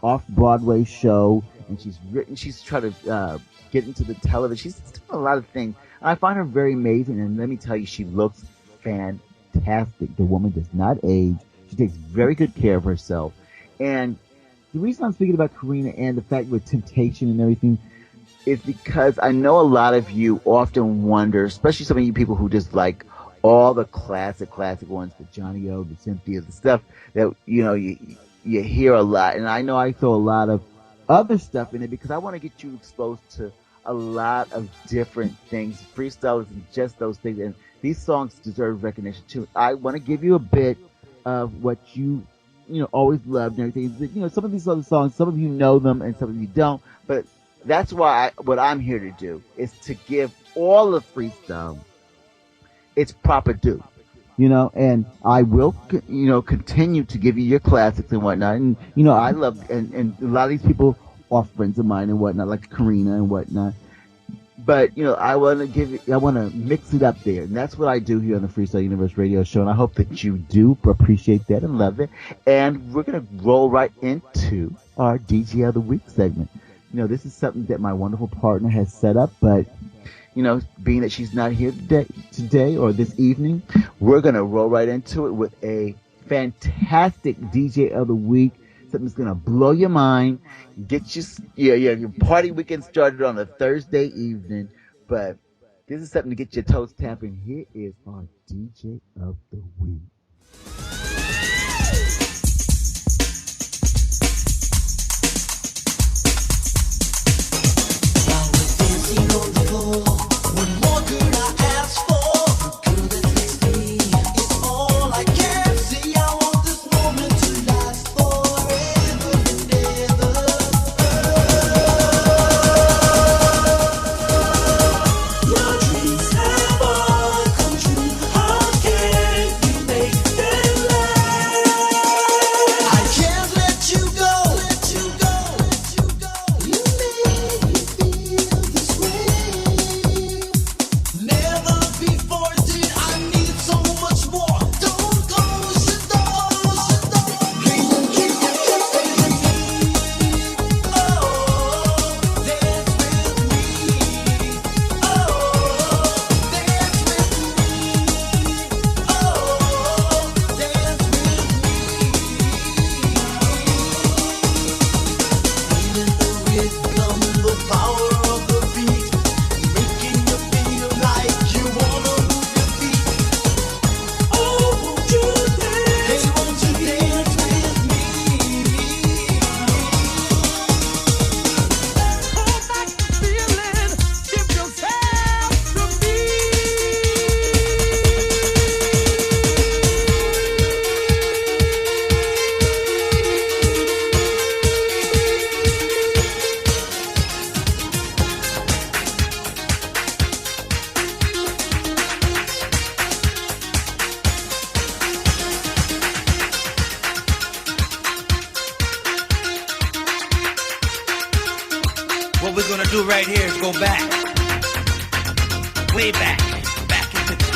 off-Broadway show, and she's trying to get into the television. She's doing a lot of things. And I find her very amazing, and let me tell you, she looks fantastic. The woman does not age. She takes very good care of herself. And the reason I'm speaking about Karina and the fact with Temptation and everything is because I know a lot of you often wonder, especially some of you people who just like all the classic ones, the Johnny O, the Cynthia, the stuff that, you hear a lot. And I know I throw a lot of other stuff in it because I want to get you exposed to a lot of different things. Freestyle isn't just those things. And these songs deserve recognition too. I want to give you a bit of what you always loved and everything. Some of these other songs, some of you know them and some of you don't, but that's why what I'm here to do is to give all of freestyle its proper due, and I will, continue to give you your classics and whatnot. And, I love, and a lot of these people are friends of mine and whatnot, like Karina and whatnot. But, I want to mix it up there. And that's what I do here on the Freestyle Universe Radio Show. And I hope that you do appreciate that and love it. And we're going to roll right into our DJ of the Week segment. This is something that my wonderful partner has set up. But, being that she's not here today or this evening, we're going to roll right into it with a fantastic DJ of the Week. Something that's going to blow your mind, get your party weekend started on a Thursday evening. But this is something to get your toes tapping. Here is our DJ of the Week. While we're dancing on the floor, what more could I ask for? Girl that makes me, it's all I can see. I want this moment to last forever and ever. Your dreams have all come true. How can we make them last? right here is go back, way back, back into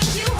Make you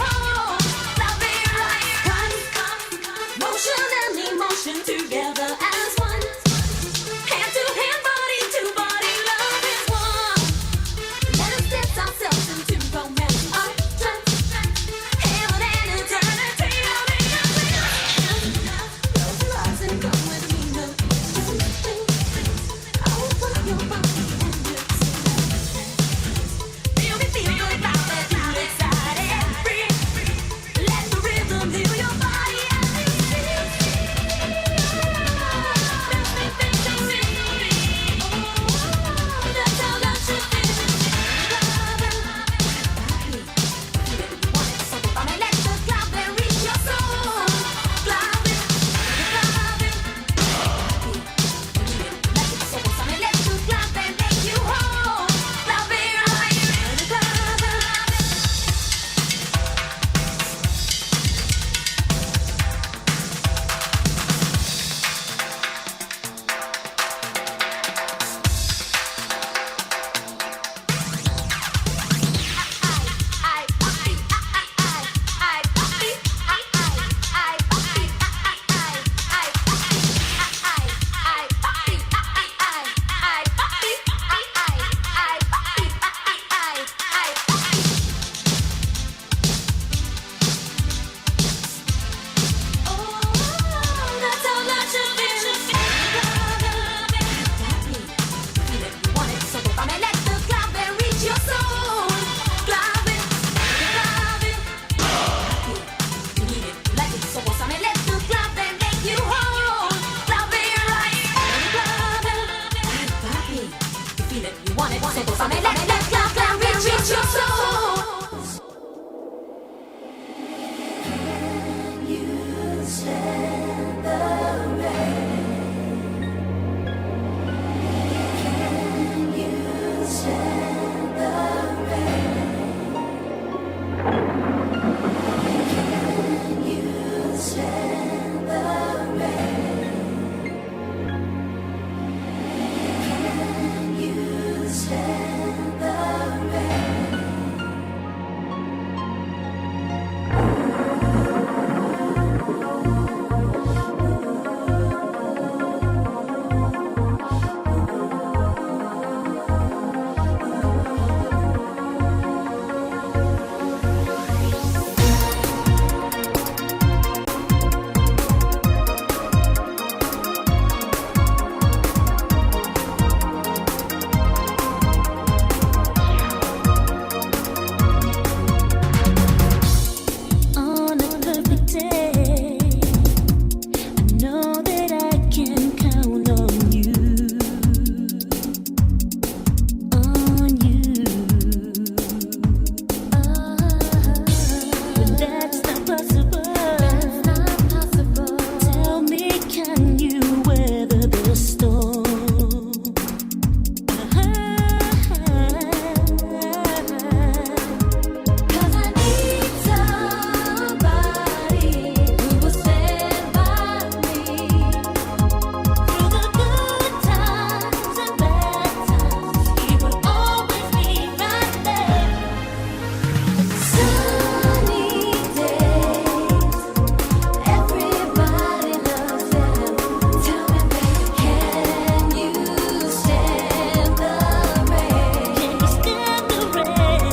stand the rain? Can you stand the rain? Can you stand the rain? Can you stand the rain? On a perfect day, I know that I can count on you, on you. But that's not possible. Tell me, can you weather the storm? 'Cause I need somebody who will stand by me through the good times and bad times. He will always be right there. Sunny days, everybody loves them. Tell me, baby, can you stand the rain? Can you stand the rain?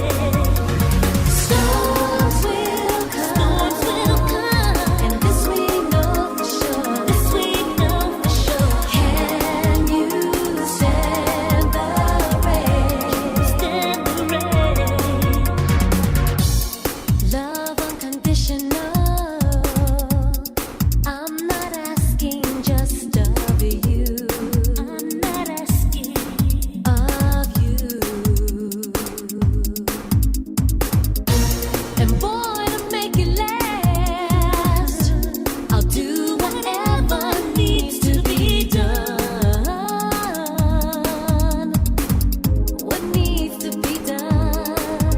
Storms will come, and this we know for sure. This we know for sure. Can you stand the rain? Stand the rain. Love unconditional. I'm not asking just of you. I'm not asking of you. And boy, to make it last, I'll do whatever needs to be done. What needs to be done?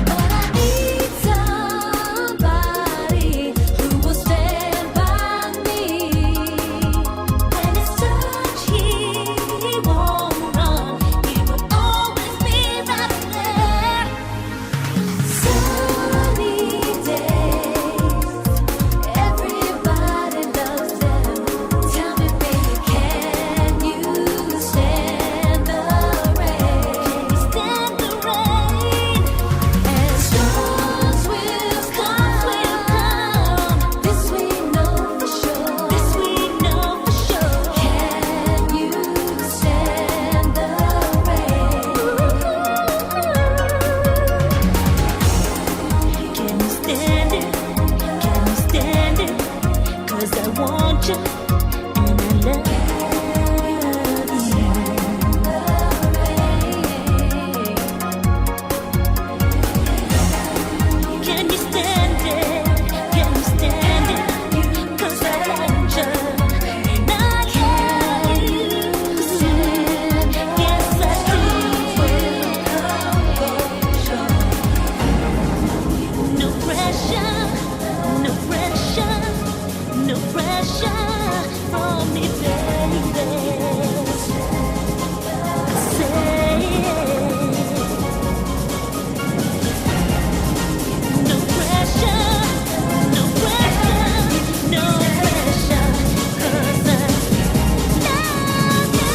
But I need somebody who will stand by me. When it's touch, he won't run. He will always be right there. Sunny days, everybody loves them. Tell me, baby, can you stand the rain? Can you stand the rain? And storms will come. This we know for sure. This we know for sure. Can you stand the rain? Can you stand it? Can you stand it? 'Cause I want you and I love you. Can you stand it? Can you stand it? 'Cause I want you and I love you. Yes, I do. No pressure, no pressure, no pressure from me, baby. Say no pressure, no pressure, no pressure, 'cause I love you.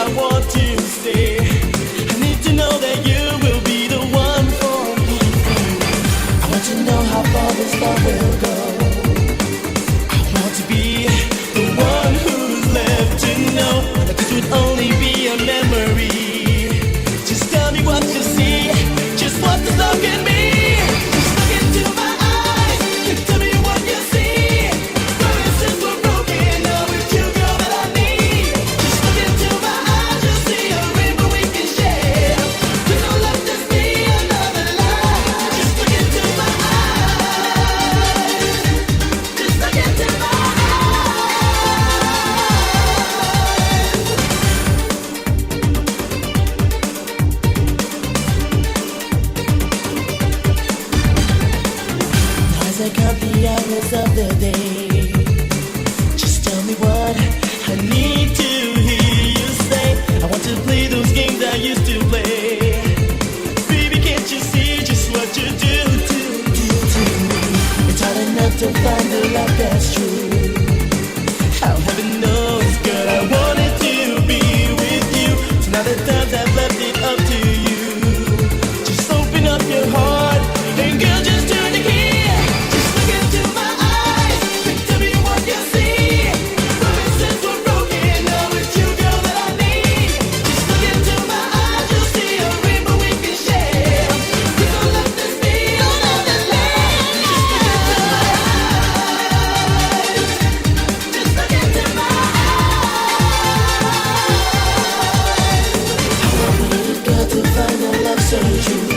I want to stay. I need to know that you will be the one for me. I want to know how far this love will go. I want to be the one who's left to know that this would only be a memory. Just tell me what you see, just what the love can be. Just look into my eyes and tell me what you see. Promises were broken, now it's you, girl, that I need. Just look into my eyes, you'll see a rainbow we can share. Please don't let this be another lie. Just look into my eyes. Just look into my eyes. As I count the hours of the day, just tell me what I need to hear you say. I want to play those games I used to play. Baby, can't you see just what you do to me? It's hard enough to find the love that's true. How heaven knows, girl, I wanted to be with you. So now the times I've left it up to you. Just open up your heart and girl, just turn the key. Just look into my eyes and tell me what you see. Promises were broken, now it's you, girl, that I need. Just look into my eyes, you'll see a rainbow we can share. Please don't let this be another lie. Just look into my eyes. Just look into my eyes. I want a little girl to find a love so true.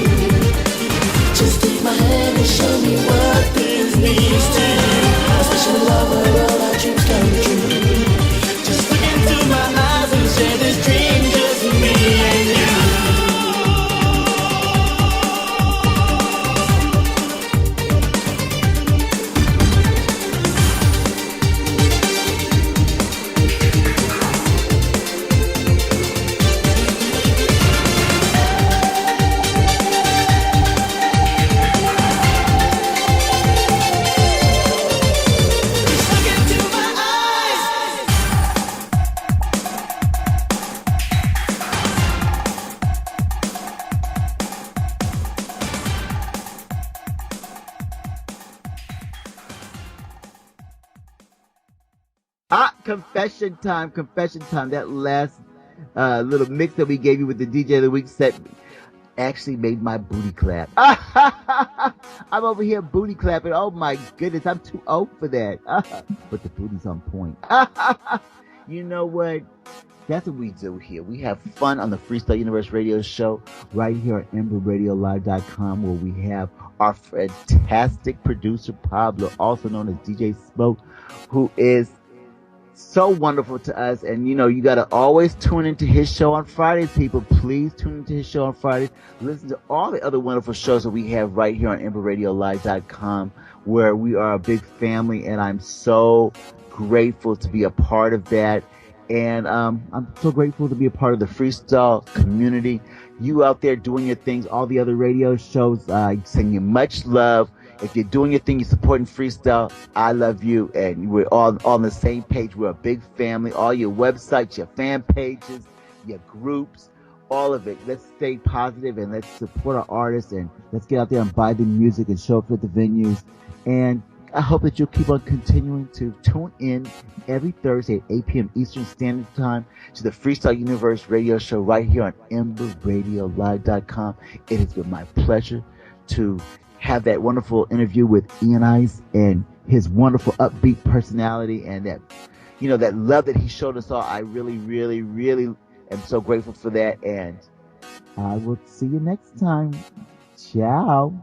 Just take my hand and show me what this means to you. A special love where all our dreams come true. Just look into my eyes and share this dream, just me and you. Just look into my eyes. Confession time, confession time. That last little mix that we gave you with the DJ of the week set actually made my booty clap. I'm over here booty clapping. Oh my goodness, I'm too old for that. But the booty's on point. You know what? That's what we do here. We have fun on the Freestyle Universe radio show right here at EmberRadioLive.com, where we have our fantastic producer Pablo, also known as DJ Smoke, who is so wonderful to us. And you know, you got to always tune into his show on Fridays, people. Please tune into his show on Fridays. Listen to all the other wonderful shows that we have right here on EmberRadioLive.com, where we are a big family, and I'm so grateful to be a part of that. And I'm so grateful to be a part of the freestyle community. You out there doing your things, all the other radio shows, I send you much love. If you're doing your thing, you're supporting freestyle, I love you, and we're all on the same page. We're a big family. All your websites, your fan pages, your groups, all of it. Let's stay positive and let's support our artists, and let's get out there and buy the music and show up at the venues. And I hope that you'll keep on continuing to tune in every Thursday at 8 p.m. Eastern Standard Time to the Freestyle Universe radio show right here on EmberRadioLive.com. It has been my pleasure to have that wonderful interview with Ian Ice and his wonderful upbeat personality, and that, you know, that love that he showed us all. I really, really, really am so grateful for that. And I will see you next time. Ciao.